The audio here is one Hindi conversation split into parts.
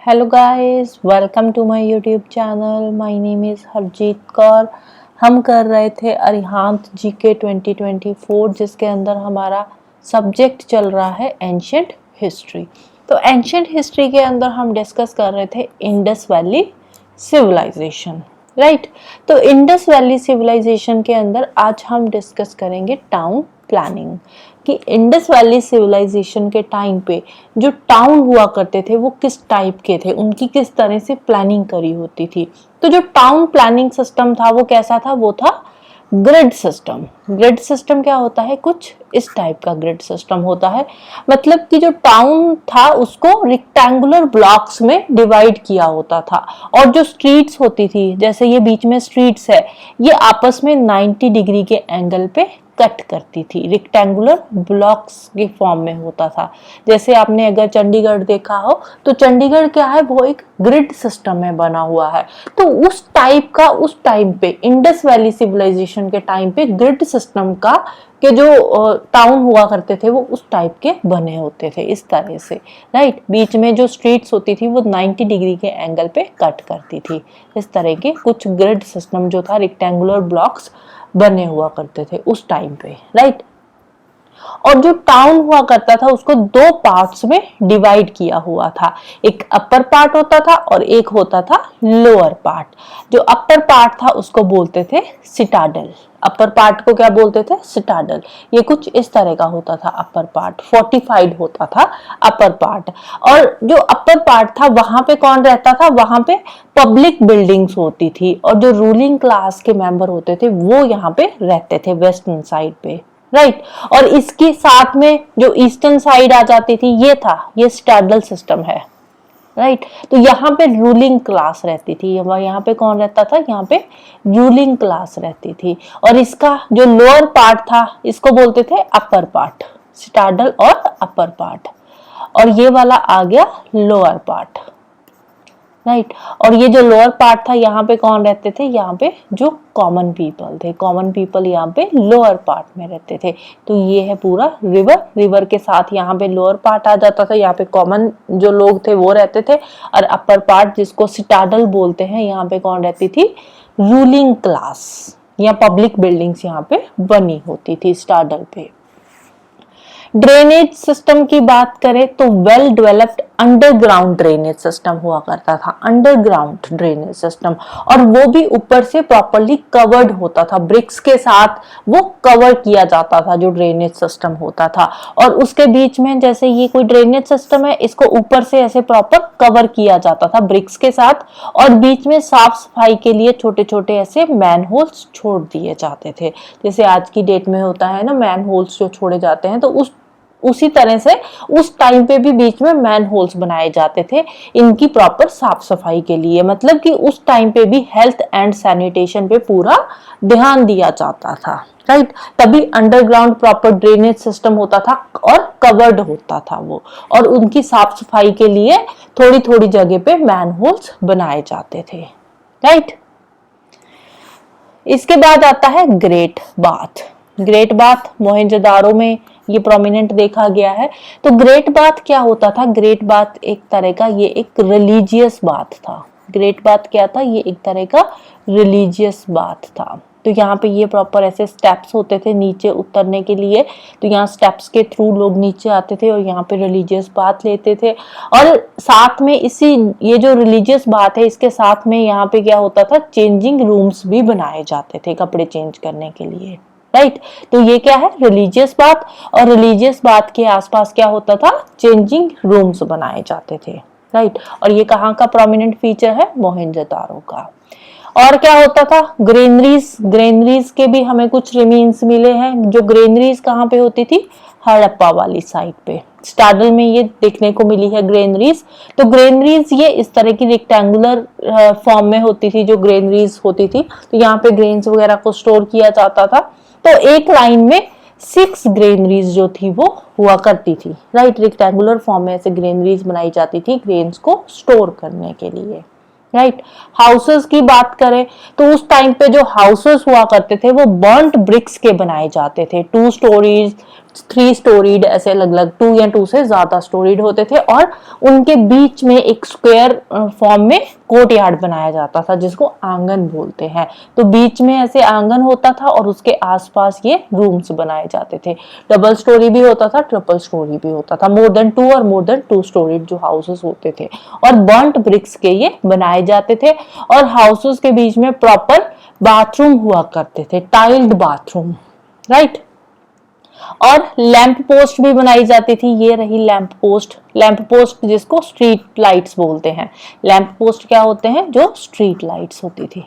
Hello guys, welcome to my YouTube channel. My name is Harjeet Kaur. हम कर रहे थे अरिहंत जीके 2024, जिसके अंदर हमारा सब्जेक्ट चल रहा है एंशिएंट हिस्ट्री। तो एंशिएंट हिस्ट्री के अंदर हम डिस्कस कर रहे थे इंडस वैली सिविलाइजेशन, राइट। तो इंडस वैली सिविलाइजेशन के अंदर आज हम डिस्कस करेंगे टाउन प्लानिंग, कि इंडस वैली सिविलाइजेशन के टाइम पे जो टाउन हुआ करते थे वो किस टाइप के थे, उनकी किस तरह से प्लानिंग करी होती थी। तो जो टाउन प्लानिंग सिस्टम था वो कैसा था, वो था ग्रिड सिस्टम। ग्रिड सिस्टम क्या होता है, कुछ इस टाइप का ग्रिड सिस्टम होता है। मतलब कि जो टाउन था उसको रेक्टेंगुलर ब्लॉक्स में डिवाइड किया होता था, और जो स्ट्रीट्स होती थी, जैसे ये बीच में स्ट्रीट्स है, ये आपस में 90 डिग्री के एंगल पे कट करती थी, रेक्टेंगुलर ब्लॉक्स के फॉर्म में होता था। जैसे आपने अगर चंडीगढ़ देखा हो तो चंडीगढ़ क्या है, वो एक ग्रिड सिस्टम में बना हुआ है। तो उस टाइप का उस टाइम पे इंडस वैली सिविलाइजेशन के टाइम पे ग्रिड सिस्टम का के जो टाउन हुआ करते थे वो उस टाइप के बने होते थे, इस तरह से, राइट। बीच में जो स्ट्रीट्स होती थी वो 90 डिग्री के एंगल पे कट करती थी। इस तरह के कुछ ग्रिड सिस्टम जो था, रेक्टेंगुलर ब्लॉक्स बने हुआ करते थे उस टाइम पे, राइट। और जो टाउन हुआ करता था उसको दो पार्ट्स में डिवाइड किया हुआ था। एक अपर पार्ट होता था और एक होता था लोअर पार्ट। जो अपर पार्ट था उसको बोलते थे सिटाडल। अपर पार्ट को क्या बोलते थे, सिटाडल। ये कुछ इस तरह का होता था अपर पार्ट, फोर्टिफाइड होता था अपर पार्ट। और जो अपर पार्ट था वहां पे कौन रहता था, वहां पे पब्लिक बिल्डिंग्स होती थी, और जो रूलिंग क्लास के मेंबर होते थे वो यहाँ पे रहते थे वेस्टर्न साइड पे, राइट। और इसके साथ में जो ईस्टर्न साइड आ जाती थी, ये स्टैडल सिस्टम है, राइट। तो यहाँ पे रूलिंग क्लास रहती थी। यहाँ पे कौन रहता था, यहाँ पे रूलिंग क्लास रहती थी। और इसका जो लोअर पार्ट था इसको बोलते थे अपर पार्ट, स्टैडल और अपर पार्ट। और ये वाला आ गया लोअर पार्ट, राइट। और ये जो लोअर पार्ट था यहाँ पे कौन रहते थे, यहाँ पे जो कॉमन पीपल थे, कॉमन पीपल यहाँ पे लोअर पार्ट में रहते थे। तो ये है पूरा रिवर, रिवर के साथ यहाँ पे लोअर पार्ट आ जाता था, यहाँ पे कॉमन जो लोग थे वो रहते थे। और अपर पार्ट जिसको सिटाडल बोलते हैं, यहाँ पे कौन रहती थी, रूलिंग क्लास या पब्लिक बिल्डिंग्स यहाँ पे बनी होती थी स्टाडल पे। ड्रेनेज सिस्टम की बात करें तो well developed underground drainage system हुआ करता था, अंडरग्राउंड ड्रेनेज सिस्टम। और वो भी ऊपर से प्रॉपर्ली कवर्ड होता था, ब्रिक्स के साथ वो कवर किया जाता था जो ड्रेनेज सिस्टम होता था। और उसके बीच में, जैसे ये कोई ड्रेनेज सिस्टम है, इसको ऊपर से ऐसे प्रॉपर कवर किया जाता था ब्रिक्स के साथ, और बीच में साफ सफाई के लिए छोटे छोटे ऐसे मैन होल्स छोड़ दिए जाते थे। जैसे आज की डेट में होता है ना, मैन होल्स जो छोड़े जाते हैं, तो उसी तरह से उस टाइम पे भी बीच में मैन होल्स बनाए जाते थे इनकी प्रॉपर साफ सफाई के लिए। मतलब कि उस टाइम पे भी हेल्थ एंड सैनिटेशन पे पूरा ध्यान दिया जाता था, राइट। तभी अंडरग्राउंड प्रॉपर ड्रेनेज सिस्टम होता था और कवर्ड होता था वो, और उनकी साफ सफाई के लिए थोड़ी थोड़ी जगह पे मैन होल्स बनाए जाते थे, राइट। इसके बाद आता है great bath. Great bath Mohenjodaro में ये प्रोमिनेंट देखा गया है। तो ग्रेट बाथ क्या होता था, ग्रेट बाथ एक तरह का, ये एक रिलीजियस बाथ था। ग्रेट बाथ क्या था, ये एक तरह का रिलीजियस बाथ था। तो यहाँ पे ये प्रॉपर ऐसे स्टेप्स होते थे नीचे उतरने के लिए। तो यहाँ स्टेप्स के थ्रू लोग नीचे आते थे और यहाँ पे रिलीजियस बाथ लेते थे। और साथ में इसी ये जो रिलीजियस बात है, इसके साथ में यहाँ पे क्या होता था, चेंजिंग रूम्स भी बनाए जाते थे कपड़े चेंज करने के लिए, राइट। तो ये क्या है, रिलीजियस बात। और रिलीजियस बात के आसपास क्या होता था, चेंजिंग रूम्स बनाए जाते थे, राइट। और ये कहाँ का प्रोमिनेंट फीचर है, मोहनजोदारो का। और क्या होता था, ग्रेनरीज। ग्रेनरीज के भी हमें कुछ रिमेन्स मिले हैं। जो ग्रेनरीज कहाँ पे होती थी, हड़प्पा वाली साइड पे, स्टाडल में ये देखने को मिली है ग्रेनरीज। तो ग्रेनरीज ये इस तरह की रेक्टेंगुलर फॉर्म में होती थी जो ग्रेनरीज होती थी। तो यहाँ पे ग्रेन्स वगैरह को स्टोर किया जाता था। तो एक लाइन में 6 ग्रेनरीज जो थी वो हुआ करती थी, राइट। रेक्टेंगुलर फॉर्म में ऐसे ग्रेनरीज बनाई जाती थी ग्रेन्स को स्टोर करने के लिए, राइट। हाउसेस की बात करें तो उस टाइम पे जो हाउसेस हुआ करते थे वो बर्न्ट ब्रिक्स के बनाए जाते थे। 2 स्टोरीज 3 स्टोरीड ऐसे अलग अलग 2 या 2 से ज्यादा स्टोरीड होते थे और उनके बीच में एक स्क्वायर फॉर्म में कोर्टयार्ड बनाया जाता था जिसको आंगन बोलते हैं। तो बीच में ऐसे आंगन होता था और उसके आसपास ये रूम्स बनाए जाते थे। डबल स्टोरी भी होता था, ट्रिपल स्टोरी भी होता था, मोर देन 2 और मोर देन 2 स्टोरीड जो हाउसेस होते थे और बर्न्ट ब्रिक्स के ये बनाए जाते थे और हाउसेस के बीच में प्रॉपर बाथरूम हुआ करते थे, टाइल्ड बाथरूम, राइट। और लैंप पोस्ट भी बनाई जाती थी। ये रही लैंप पोस्ट जिसको स्ट्रीट लाइट्स बोलते हैं। लैंप पोस्ट क्या होते हैं? जो स्ट्रीट लाइट्स होती थी,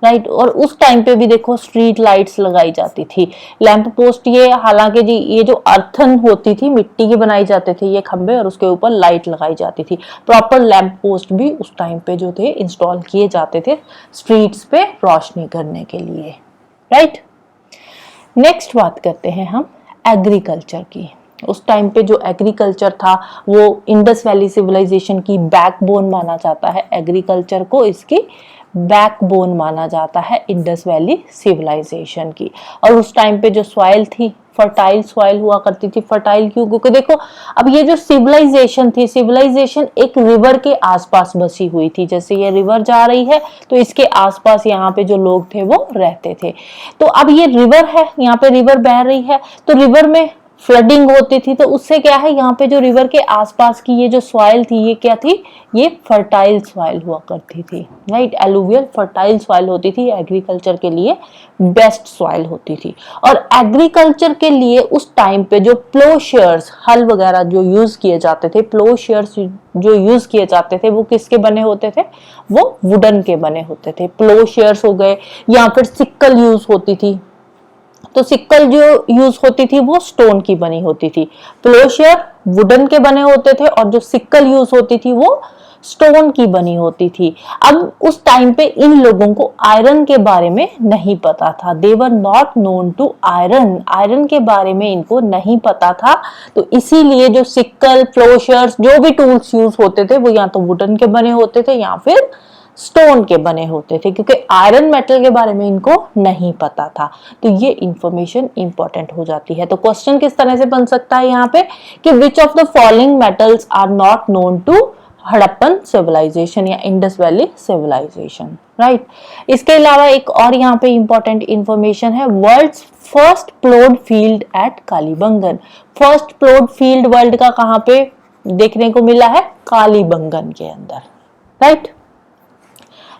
राइट। और उस टाइम पे भी देखो स्ट्रीट लाइट्स लगाई जाती थी। लैंप पोस्ट ये हालांकि जी ये जो अर्थन होती थी मिट्टी की बनाई जाते थे ये खंबे और उसके ऊपर लाइट लगाई जाती थी। प्रॉपर लैंप पोस्ट भी उस टाइम पे जो थे इंस्टॉल किए जाते थे स्ट्रीट्स पे रोशनी करने के लिए, राइट। नेक्स्ट बात करते हैं हम एग्रीकल्चर की। उस टाइम पे जो एग्रीकल्चर था वो इंडस वैली सिविलाइजेशन की बैकबोन माना जाता है। एग्रीकल्चर को इसकी बैकबोन माना जाता है इंडस वैली सिविलाइजेशन की। और उस टाइम पे जो सॉइल थी फर्टाइल सॉइल हुआ करती थी। फर्टाइल क्यों? क्योंकि देखो अब ये जो सिविलाइजेशन थी, सिविलाइजेशन एक रिवर के आसपास बसी हुई थी। जैसे ये रिवर जा रही है तो इसके आसपास यहाँ पे जो लोग थे वो रहते थे। तो अब ये रिवर है, यहाँ पे रिवर बह रही है तो रिवर में फ्लडिंग होती थी तो उससे क्या है यहाँ पे जो रिवर के आसपास की ये जो सॉइल थी ये क्या थी? ये फर्टाइल सॉइल हुआ करती थी, राइट। एलुवियल फर्टाइल सॉइल होती थी, एग्रीकल्चर के लिए बेस्ट सॉइल होती थी। और एग्रीकल्चर के लिए उस टाइम पे जो प्लोशेयर्स हल वगैरह जो यूज किए जाते थे, प्लोशेयर्स जो यूज किए जाते थे वो किसके बने होते थे? वो वुडन के बने होते थे। प्लोशेयर्स हो गए या फिर सिक्कल यूज होती थी। तो सिक्कल जो यूज होती थी वो स्टोन की बनी होती थी। प्लोशेयर वुडन के बने होते थे और जो सिक्कल यूज होती थी वो स्टोन की बनी होती थी। अब उस टाइम पे इन लोगों को आयरन के बारे में नहीं पता था। They were not known to iron. Iron के बारे में इनको नहीं पता था। तो इसीलिए जो सिक्कल प्लोशेयर्स जो भी टूल्स यूज होते थे वो या तो वुडन के बने होते थे या फिर स्टोन के बने होते थे, क्योंकि आयरन मेटल के बारे में इनको नहीं पता था। तो ये इंफॉर्मेशन इंपॉर्टेंट हो जाती है। तो क्वेश्चन किस तरह से बन सकता है यहाँ पे कि which of the following metals are not known to Harappan civilisation या इंडस वैली सिविलाइजेशन, राइट। इसके अलावा एक और यहाँ पे इंपॉर्टेंट इंफॉर्मेशन है, world's first ploughed field at Kalibangan. First ploughed field world का कहाँ पे देखने को मिला है? कालीबंगन के अंदर, राइट।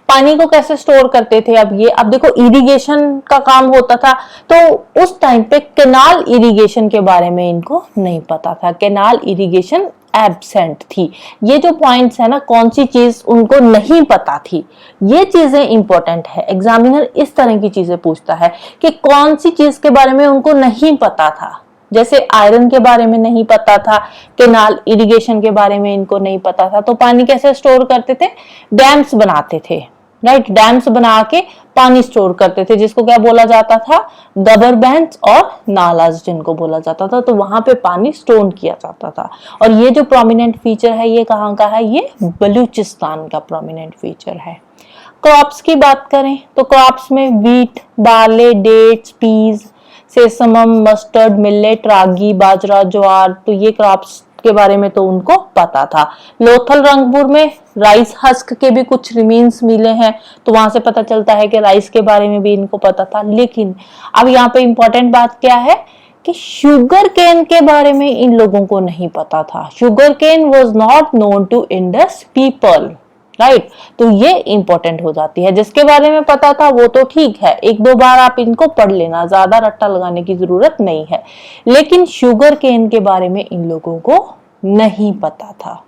पानी को कैसे स्टोर करते थे? अब देखो इरिगेशन का काम होता था तो उस टाइम पे कैनाल इरिगेशन के बारे में इनको नहीं पता था। कैनाल इरिगेशन एब्सेंट थी। ये जो पॉइंट्स है ना, कौन सी चीज उनको नहीं पता थी, ये चीजें इंपॉर्टेंट है। एग्जामिनर इस तरह की चीजें पूछता है कि कौन सी चीज के बारे में उनको नहीं पता था। जैसे आयरन के बारे में नहीं पता था, कैनाल इरिगेशन के बारे में इनको नहीं पता था। तो पानी कैसे स्टोर करते थे? डैम्स बनाते थे, राइट। डैम्स बना के पानी स्टोर करते थे जिसको क्या बोला जाता था? गबर बैंड्स और नालाज जिनको बोला जाता था। तो वहां पे पानी स्टोर किया जाता था। और ये जो प्रोमिनेंट फीचर है ये कहाँ का है? ये बलूचिस्तान का प्रोमिनेंट फीचर है। क्रॉप्स की बात करें तो क्रॉप्स में wheat, barley, dates, peas, sesamum, mustard, millet, ragi, bajra, jowar, तो ये क्रॉप्स के बारे में तो उनको पता था। लोथल रंगपुर में राइस हस्क के भी कुछ रिमेन्स मिले हैं तो वहां से पता चलता है कि राइस के बारे में भी इनको पता था। लेकिन अब यहाँ पे इंपॉर्टेंट बात क्या है कि शुगर केन के बारे में इन लोगों को नहीं पता था। Sugarcane was not known to Indus people, right. तो ये इंपॉर्टेंट हो जाती है। जिसके बारे में पता था वो तो ठीक है, एक दो बार आप इनको पढ़ लेना, ज्यादा रट्टा लगाने की जरूरत नहीं है। लेकिन शुगर केन के बारे में इन लोगों को नहीं पता था।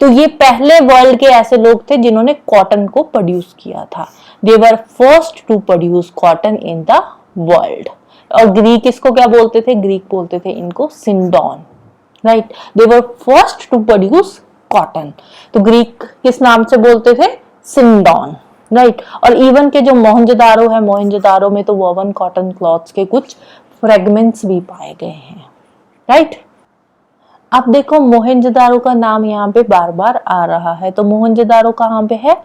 तो ये पहले वर्ल्ड के ऐसे लोग थे जिन्होंने कॉटन को प्रोड्यूस किया था। They were first to produce cotton in the world. और ग्रीक इसको क्या बोलते थे? ग्रीक बोलते थे इनको sindon, right. They were first to produce cotton. तो ग्रीक किस नाम से बोलते थे? सिंडॉन, राइट। और इवन के जो मोहनजोदारो है, मोहनजोदारो में तो वोवन कॉटन क्लॉथ्स के कुछ फ्रेगमेंट्स भी पाए गए हैं, राइट। अब देखो मोहनजोदारो का नाम यहाँ पे बार बार आ रहा है। तो मोहनजोदारो कहाँ पे है?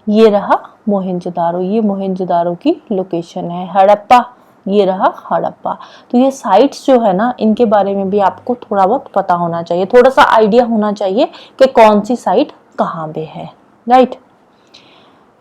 ये रहा मोहनजोदारो। ये मोहनजोदारो की लोकेशन है। हड़प्पा ये रहा हड़प्पा। तो ये साइट्स जो है ना, इनके बारे में भी आपको थोड़ा बहुत पता होना चाहिए, थोड़ा सा आइडिया होना चाहिए कि कौन सी साइट कहाँ पे है, राइट।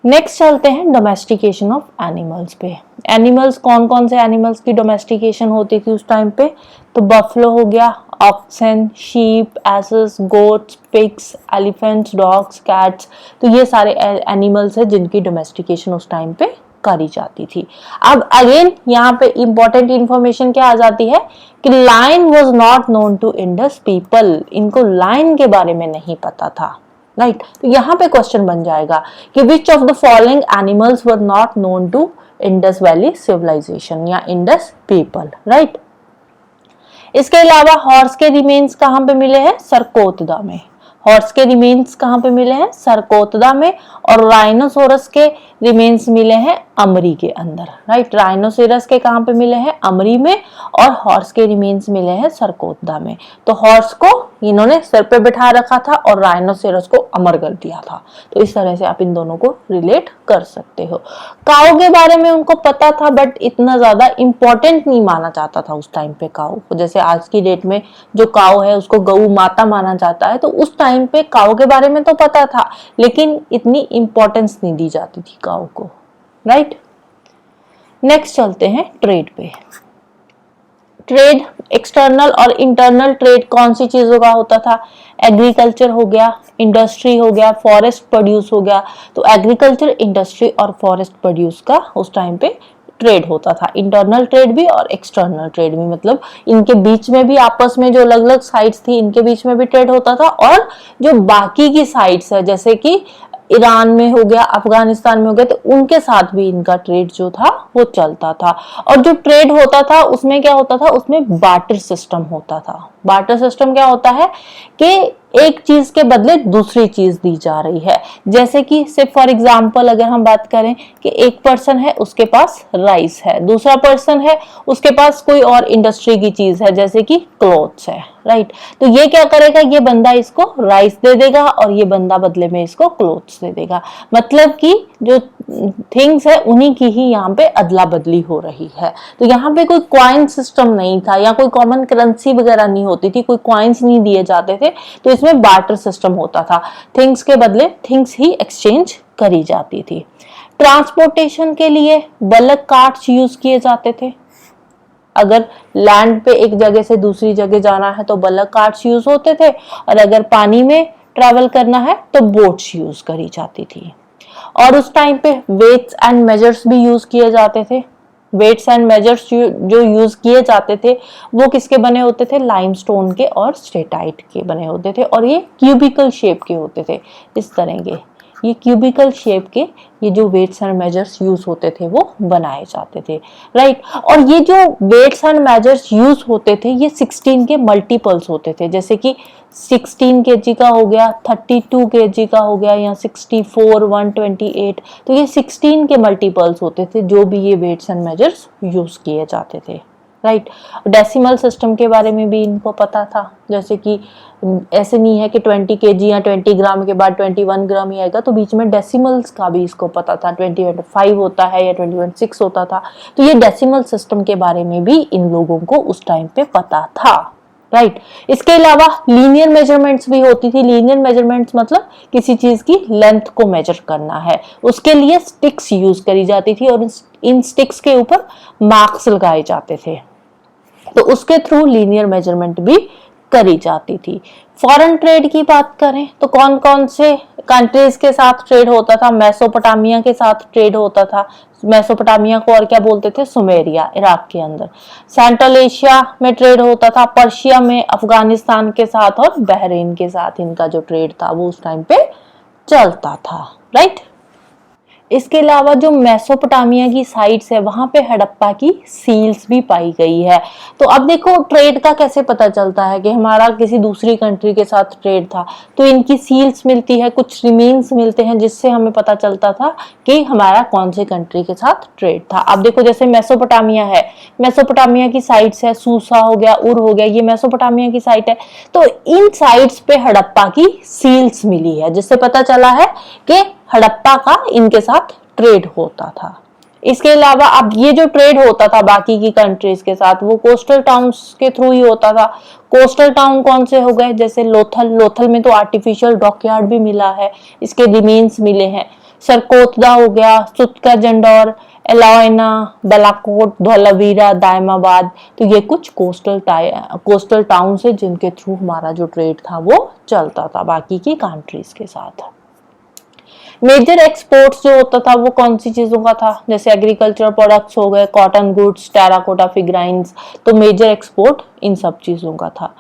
नेक्स्ट चलते हैं डोमेस्टिकेशन ऑफ एनिमल्स पे। एनिमल्स, कौन कौन से एनिमल्स की डोमेस्टिकेशन होती थी उस टाइम पे? तो बफलो हो गया, oxen, sheep, asses, goats, pigs, elephants, dogs, cats. तो ये सारे एनिमल्स हैं जिनकी डोमेस्टिकेशन उस टाइम पे करी जाती थी। अब अगेन यहाँ पे इंपॉर्टेंट इंफॉर्मेशन क्या आ जाती है कि lion was not known to Indus people. इनको लायन के बारे में नहीं पता था, राइट। तो यहाँ पे क्वेश्चन बन जाएगा कि which of the following animals were not known to Indus valley civilisation या इंडस पीपल, राइट। इसके अलावा हॉर्स के रिमेन्स कहाँ पे मिले हैं? सरकोतदा में। हॉर्स के रिमेन्स कहाँ पे मिले हैं? सरकोतदा में। और राइनोसोरस के रिमेन्स मिले हैं अमरी के अंदर, राइट। राइनोसोरस के कहाँ पे मिले हैं? अमरी में। और हॉर्स के रिमेन्स मिले हैं सरकोतदा में। तो हॉर्स को इन्होंने सर पे बिठा रखा था और राइनोसोरस को अमर कर दिया था। तो इस तरह से आप इन दोनों को रिलेट कर सकते हो। काऊ के बारे में उनको पता था, बट इतना ज्यादा इंपॉर्टेंट नहीं माना जाता था उस टाइम पे काऊ को। जैसे आज की डेट में जो काऊ है उसको गऊ माता माना जाता है, तो उस टाइम पे काऊ के बारे में तो पता था, लेकिन इतनी इंपॉर्टेंस नहीं दी जाती थी काऊ को, राइट। नेक्स्ट चलते हैं ट्रेड पे। ट्रेड, एक्सटर्नल और इंटरनल ट्रेड कौन सी चीजों का होता था? एग्रीकल्चर हो गया, इंडस्ट्री हो गया, फॉरेस्ट प्रोड्यूस हो गया। तो एग्रीकल्चर, इंडस्ट्री और फॉरेस्ट प्रोड्यूस का उस टाइम पे ट्रेड होता था। इंटरनल ट्रेड भी और एक्सटर्नल ट्रेड भी, मतलब इनके बीच में भी आपस में जो अलग अलग साइट्स थी इनके बीच में भी ट्रेड होता था। और जो बाकी की साइट्स है जैसे कि ईरान में हो गया, अफगानिस्तान में हो गया, तो उनके साथ भी इनका ट्रेड जो था वो चलता था। और जो ट्रेड होता था उसमें क्या होता था? उसमें बार्टर सिस्टम होता था। बार्टर सिस्टम क्या होता है कि एक चीज के बदले दूसरी चीज दी जा रही है। जैसे कि सिर्फ फॉर एग्जांपल अगर हम बात करें कि एक पर्सन है उसके पास राइस है, दूसरा पर्सन है उसके पास कोई और इंडस्ट्री की चीज है जैसे कि क्लॉथ्स है, राइट। तो ये क्या करेगा? ये बंदा इसको राइस दे देगा और ये बंदा बदले में इसको क्लॉथ्स दे देगा। मतलब कि जो थिंग्स है उन्हीं की ही यहाँ पे अदला बदली हो रही है। तो यहाँ पे कोई क्वाइन सिस्टम नहीं था या कोई कॉमन करेंसी वगैरह नहीं होती थी, कोई क्वाइंस नहीं दिए जाते थे। तो इसमें बार्टर सिस्टम होता था, थिंग्स के बदले थिंग्स ही एक्सचेंज करी जाती थी। ट्रांसपोर्टेशन के लिए बल्क कार्ट्स यूज किए जाते थे। अगर लैंड पे एक जगह से दूसरी जगह जाना है तो बल्क कार्ट्स यूज होते थे, और अगर पानी में ट्रैवल करना है तो बोट्स यूज करी जाती थी। और उस टाइम पे वेट्स एंड मेजर्स भी यूज किए जाते थे। वेट्स एंड मेजर्स जो यूज किए जाते थे वो किसके बने होते थे? लाइमस्टोन के और स्टेटाइट के बने होते थे, और ये क्यूबिकल शेप के होते थे, इस तरह के। ये क्यूबिकल शेप के ये जो वेट्स एंड मेजर्स यूज होते थे वो बनाए जाते थे, राइट। और ये जो वेट्स एंड मेजर्स यूज होते थे ये 16 के मल्टीपल्स होते थे। जैसे कि 16 kg का हो गया, 32 kg का हो गया, या 64, 128। तो ये 16 के मल्टीपल्स होते थे जो भी ये वेट्स एंड मेजर्स यूज किए जाते थे, राइट। डेसिमल सिस्टम के बारे में भी इनको पता था। जैसे कि ऐसे नहीं है कि 20 kg या 20 ग्राम के बाद 21 ग्राम ही आएगा, तो बीच में डेसिमल्स का भी इसको पता था। 25 होता है या 26 होता था। तो ये डेसिमल सिस्टम के बारे में भी इन लोगों को उस टाइम पे पता था, राइट। इसके अलावा लीनियर मेजरमेंट्स भी होती थी। लीनियर मेजरमेंट्स मतलब किसी चीज की लेंथ को मेजर करना है, उसके लिए स्टिक्स यूज करी जाती थी और इन स्टिक्स के ऊपर मार्क्स लगाए जाते थे। तो उसके थ्रू लीनियर मेजरमेंट भी करी जाती थी। फॉरेन ट्रेड की बात करें तो कौन कौन से कंट्रीज के साथ ट्रेड होता था? मेसोपोटामिया के साथ ट्रेड होता था। मेसोपोटामिया को और क्या बोलते थे? सुमेरिया, इराक के अंदर। सेंट्रल एशिया में ट्रेड होता था, पर्शिया में, अफगानिस्तान के साथ और बहरीन के साथ इनका जो ट्रेड था वो उस टाइम पे चलता था, राइट। इसके अलावा जो मेसोपोटामिया की साइट्स है वहां पे हड़प्पा की सील्स भी पाई गई है। तो अब देखो ट्रेड का कैसे पता चलता है कि हमारा किसी दूसरी कंट्री के साथ ट्रेड था? तो इनकी सील्स मिलती है, कुछ रिमेन्स मिलते हैं जिससे हमें पता चलता था कि हमारा कौन से कंट्री के साथ ट्रेड था। अब देखो जैसे मेसोपोटामिया है, मेसोपोटामिया की साइट्स है, सूसा हो गया, उर हो गया, ये मेसोपोटामिया की साइट है। तो इन साइट्स पे हड़प्पा की सील्स मिली है जिससे पता चला है कि हड़प्पा का इनके साथ ट्रेड होता था। इसके अलावा अब ये जो ट्रेड होता था बाकी की कंट्रीज के साथ वो कोस्टल टाउन्स के थ्रू ही होता था। कोस्टल टाउन कौन से हो गए, जैसे लोथल, लोथल में तो आर्टिफिशियल डॉकयार्ड भी मिला है, इसके रिमेन्स मिले हैं। सरकोतला हो गया, सुतका जंडौर, एलोइना, बालाकोट, धौलावीरा, दायमाबाद, तो ये कुछ कोस्टल टाउन है जिनके थ्रू हमारा जो ट्रेड था वो चलता था बाकी की कंट्रीज के साथ। मेजर एक्सपोर्ट्स जो होता था वो कौन सी चीजों का था, जैसे एग्रीकल्चर प्रोडक्ट्स हो गए, कॉटन गुड्स, टेराकोटा फिग्राइंस, तो मेजर एक्सपोर्ट इन सब चीजों का था।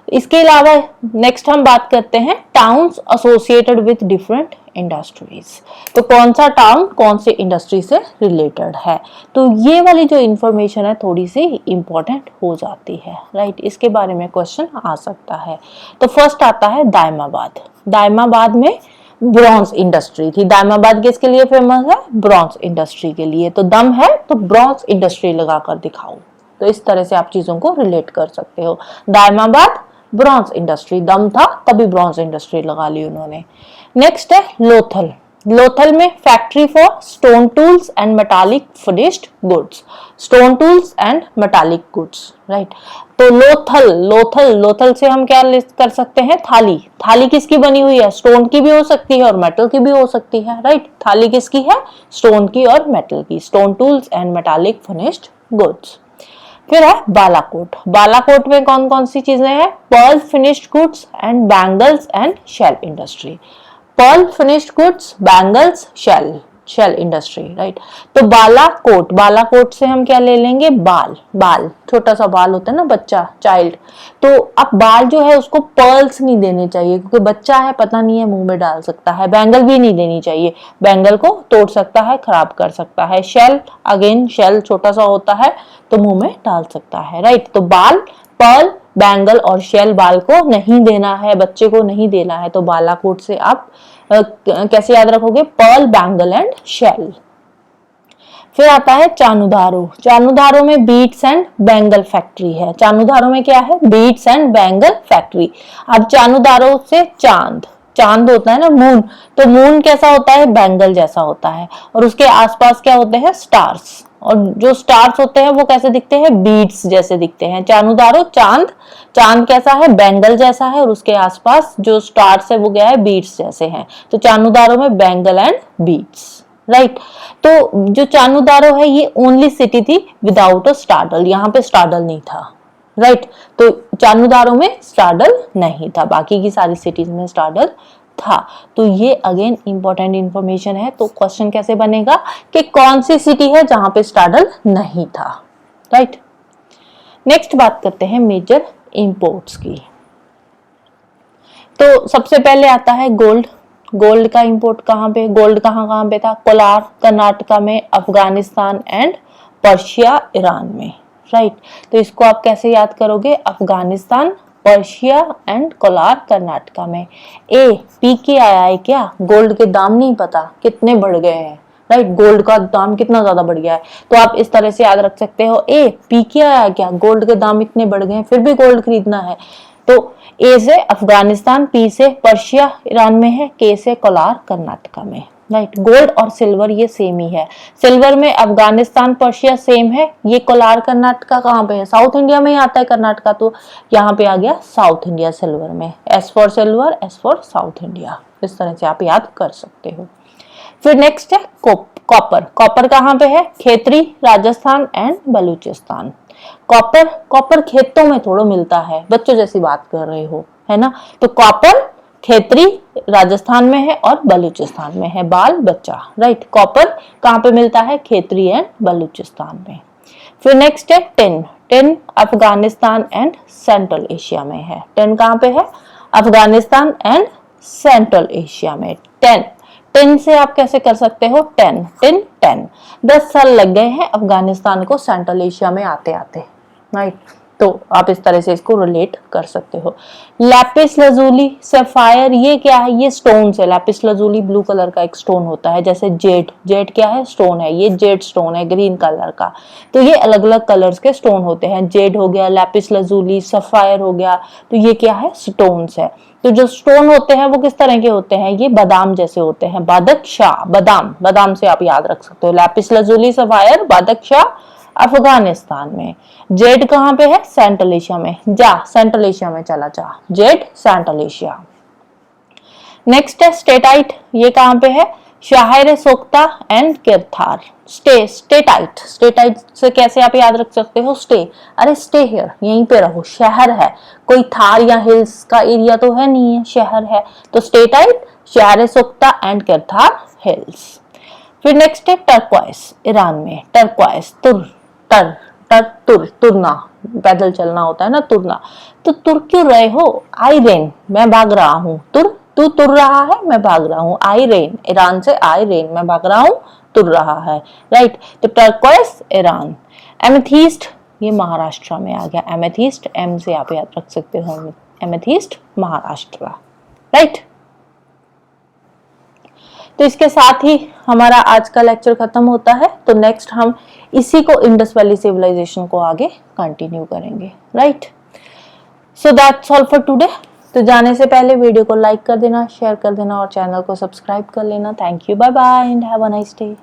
इसके अलावा नेक्स्ट हम बात करते हैं towns associated with different industries. तो कौन सा टाउन कौन से इंडस्ट्री से रिलेटेड है, तो ये वाली जो इंफॉर्मेशन है थोड़ी सी इंपॉर्टेंट हो जाती है, राइट। इसके बारे में क्वेश्चन आ सकता है। तो फर्स्ट आता है दायमाबाद। दायमाबाद में ब्रॉन्ज इंडस्ट्री थी। दायमाबाद किसके लिए फेमस है, ब्रॉन्ज इंडस्ट्री के लिए। तो दम है तो ब्रॉन्ज इंडस्ट्री लगाकर दिखाओ, तो इस तरह से आप चीजों को रिलेट कर सकते हो। दायमाबाद ब्रॉन्ज इंडस्ट्री, दम था तभी ब्रॉन्ज इंडस्ट्री लगा ली उन्होंने। नेक्स्ट है लोथल। लोथल में factory for stone tools and metallic finished goods, stone tools and metallic goods, right. तो लोथल, लोथल से हम क्या कर सकते हैं, थाली। थाली किसकी बनी हुई है, स्टोन की भी हो सकती है और मेटल की भी हो सकती है, राइट। थाली किसकी है, स्टोन की और मेटल की, stone tools and metallic finished goods. फिर है बालाकोट। बालाकोट में कौन कौन सी चीजें हैं, pearl finished goods and bangles and shell industry. Pearl finished goods, bangles, shell industry, right. तो बालाकोट, बालाकोट से हम क्या ले लेंगे, बाल। बाल, छोटा सा बाल होता है ना बच्चा, चाइल्ड, तो अब बाल जो है उसको पर्ल्स नहीं देने चाहिए क्योंकि बच्चा है, पता नहीं है, मुंह में डाल सकता है। बैंगल भी नहीं देनी चाहिए, बैंगल को तोड़ सकता है, खराब कर सकता है। शेल, अगेन शेल छोटा सा होता है तो मुंह में डाल सकता है, राइट। तो बाल, पर्ल, बैंगल और शेल बाल को नहीं देना है, बच्चे को नहीं देना है। तो बालाकोट से आप कैसे याद रखोगे, पर्ल, बैंगल एंड शेल। फिर आता है चानुधारो। चानुधारो में बीट्स एंड बैंगल फैक्ट्री है। चानुधारो में क्या है, बीट्स एंड बैंगल फैक्ट्री। अब चानुधारो से चांद, चांद होता है ना मून, तो मून कैसा होता है, बैंगल जैसा होता है, और उसके आसपास क्या होते हैं, स्टार्स, और जो स्टार्स होते हैं वो कैसे दिखते हैं, बीड्स जैसे दिखते हैं। चानुधारो चांद, चांद कैसा है, बैंगल जैसा है, और उसके आसपास जो स्टार्स है वो क्या है, बीड्स जैसे हैं। तो चानुधारो में बैंगल एंड बीड्स, राइट। तो जो चानुधारो है ये ओनली सिटी थी विदाउट अ स्टाडल, यहाँ पे स्टाडल नहीं था, राइट। तो चानुधारो में स्टाडल नहीं था, बाकी की सारी सिटीज में स्टाडल था। तो ये अगेन इंपॉर्टेंट इंफॉर्मेशन है। तो क्वेश्चन कैसे बनेगा कि कौन सी सिटी है जहां पे स्टाडल नहीं था, राइट। नेक्स्ट बात करते हैं मेजर इंपोर्ट्स की। तो सबसे पहले आता है गोल्ड। गोल्ड का इंपोर्ट कहां पे, गोल्ड कहां पे था, कोलार कर्नाटका में, अफगानिस्तान एंड पर्शिया ईरान में, राइट। तो इसको आप कैसे याद करोगे, अफगानिस्तान, पर्शिया एंड कोलार कर्नाटका में। ए पी के आया है क्या, गोल्ड के दाम नहीं पता कितने बढ़ गए हैं, राइट। गोल्ड का दाम कितना ज्यादा बढ़ गया है, तो आप इस तरह से याद रख सकते हो, ए पी के आया क्या, गोल्ड के दाम इतने बढ़ गए हैं फिर भी गोल्ड खरीदना है। तो ए से अफगानिस्तान, पी से पर्शिया ईरान में है, के से कोलार कर्नाटका में, राइट। गोल्ड और सिल्वर ये सेम ही है। सिल्वर में अफगानिस्तान, पर्शिया सेम है। ये कोलार कर्नाटका कहाँ पे है, साउथ इंडिया में ही आता है कर्नाटका, तो यहाँ पे आ गया साउथ इंडिया सिल्वर में। S for silver, S for south India, इस तरह से आप याद कर सकते हो। फिर नेक्स्ट है कॉपर। कॉपर कहाँ पे है, Khetri, Rajasthan and Balochistan. Copper, copper खेतों में थोड़ा मिलता है, बच्चों जैसी बात कर रहे हो, है ना। तो कॉपर खेतरी राजस्थान में है और बलूचिस्तान में है, बाल बच्चा, राइट। कॉपर कहाँ पे मिलता है, खेतरी एंड बलूचिस्तान में। फिर नेक्स्ट है tin. Tin Afghanistan and central Asia में है। टिन कहाँ पे है, अफगानिस्तान एंड सेंट्रल एशिया में। टिन से आप कैसे कर सकते हो, टिन 10 साल लग गए हैं अफगानिस्तान को सेंट्रल एशिया में आते आते, राइट। तो आप इस तरह से इसको रिलेट कर सकते हो। लैपिस लजूली सैफायर, ये क्या है, ये स्टोन है। लैपिस लजूली ब्लू कलर का एक स्टोन होता है, जैसे जेड, जेड क्या है, स्टोन है, ये जेड स्टोन है ग्रीन कलर का। तो ये अलग अलग कलर्स के स्टोन होते हैं, जेड हो गया, लैपिस लजूली, सफायर हो गया, तो ये क्या है, स्टोन्स है। तो जो स्टोन होते हैं वो किस तरह के होते हैं, ये बादाम जैसे होते हैं, बादशाह, बादाम, बादाम से आप याद रख सकते हो। लैपिस लजूली सफायर बादशाह अफगानिस्तान में। जेड कहाँ पे है, सेंट्रल एशिया में, जा सेंट्रल एशिया में चला जा, जेड सेंट्रल एशिया। नेक्स्ट है स्टेटाइट, ये कहाँ पे है, शाहिर सोख्ता एंड किरथार। स्टे, स्टेटाइट, स्टेटाइट से कैसे आप याद रख सकते हो, स्टे, अरे स्टे हियर, यहीं पे रहो, शहर है, कोई थार या हिल्स का एरिया तो है नहीं है, शहर है, तो स्टेटाइट, शाहिर सोख्ता एंड किरथार हिल्स। फिर नेक्स्ट है टर्क्वाइस, ईरान में, टर्क्वाइस, टर टर तुर, तुरना, पैदल चलना होता है ना, तुरना। तो तुर क्यों रहे हो, आई रेन, मैं भाग रहा हूँ, तुर, तू तुर रहा है, मैं भाग रहा हूँ, आई रेन, ईरान से आई रेन, मैं भाग रहा हूँ, तुर रहा है, राइट। तो टर्क्वाइस ईरान। एमेथिस्ट, ये महाराष्ट्र में आ गया, एमेथिस्ट, एम से आप याद रख सकते हो, एमेथिस्ट महाराष्ट्र, राइट। तो इसके साथ ही हमारा आज का लेक्चर खत्म होता है। तो नेक्स्ट हम इसी को इंडस वैली सिविलाइजेशन को आगे कंटिन्यू करेंगे, right. So that's all for today. तो जाने से पहले वीडियो को लाइक कर देना, शेयर कर देना और चैनल को सब्सक्राइब कर लेना। Thank you, bye bye and have a nice day.